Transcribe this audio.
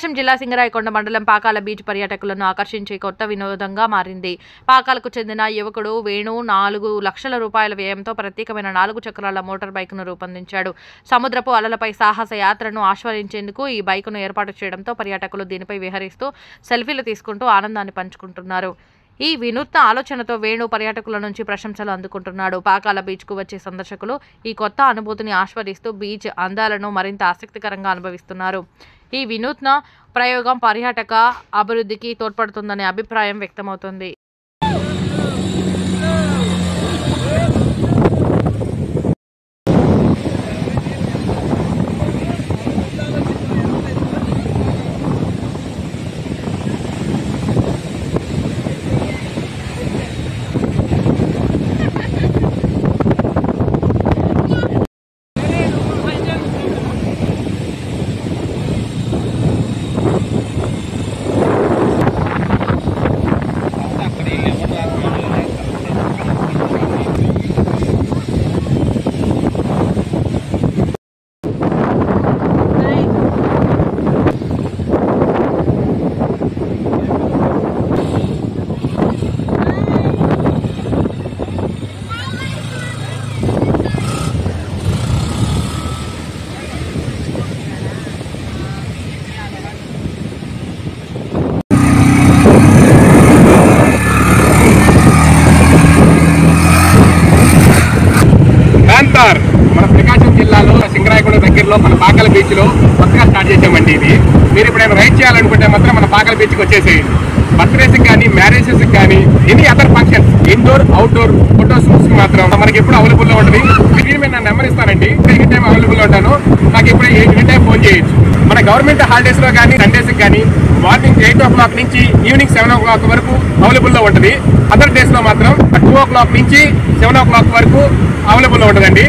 ప్రకాశం జిల్లా సింగరాయకొండ మండలం పాకాల బీచ్ పర్యాటకులను ఆకర్షించే కొత్త వినోదంగా మారింది. పాకాలకు చెందిన యువకుడు వేణు 4 లక్షల రూపాయల వ్యయంతో ప్రత్యేకమైన 4 చక్రాల మోటార్ బైక్ను రూపొందించాడు. సముద్రపు అలలపై సాహస యాత్రను ఆస్వాదించేందుకు ఈ బైక్ను ఏర్పాటు చేయడంతో పర్యాటకులు దీనిపై విహరిస్తూ సెల్ఫీలు తీసుకుంటూ ఆనందాన్ని పంచుకుంటున్నారు. ఈ వినూత్న ఆలోచనతో వేణు పర్యాటకుల నుంచి ప్రశంసలు అందుకుంటున్నాడు. పాకాల బీచ్కు వచ్చే సందర్శకులు ఈ కొత్త అనుభూతిని ఆస్వాదిస్తూ బీచ్ అందాలను మరింత ఆసక్తికరంగా అనుభవిస్తున్నారు. ఈ వినూత్న ప్రయోగం పర్యాటక అభివృద్ధికి తోడ్పడుతుందనే అభిప్రాయం వ్యక్తమవుతుంది. మన ప్రకాశం జిల్లాలో సింగరాయకొండ దగ్గరలో మన పాకాల బీచ్ లో కొత్తగా స్టార్ట్ చేసామండి. ఇది మీరు ఎప్పుడైనా రైడ్ చేయాలనుకుంటే మాత్రం మన పాకాల బీచ్కి వచ్చేసేయండి. బర్త్డేస్ కానీ మ్యారేజెస్ కానీ any other functions indoor outdoor photo shoots కి మాత్రం మనకి ఎప్పుడు అవైలబుల్ లో ఉంటుంది. స్క్రీన్ మీద నా నెంబర్ ఇస్తానండి. ఎనీ టైం అవైలబుల్ లో ఉంటాను. నాకు ఎప్పుడు ఎనీ టైం ఫోన్ చేయొచ్చు. మన గవర్నమెంట్ హాలిడేస్ లో కానీ సండేస్ కానీ మార్నింగ్ 8 o'clock నుంచి ఈవినింగ్ 7 o'clock వరకు అవైలబుల్ లో ఉంటుంది. అదర్ డేస్ లో మాత్రం 2 o'clock నుంచి 7 o'clock వరకు అవైలబుల్ లో ఉంటుందండి.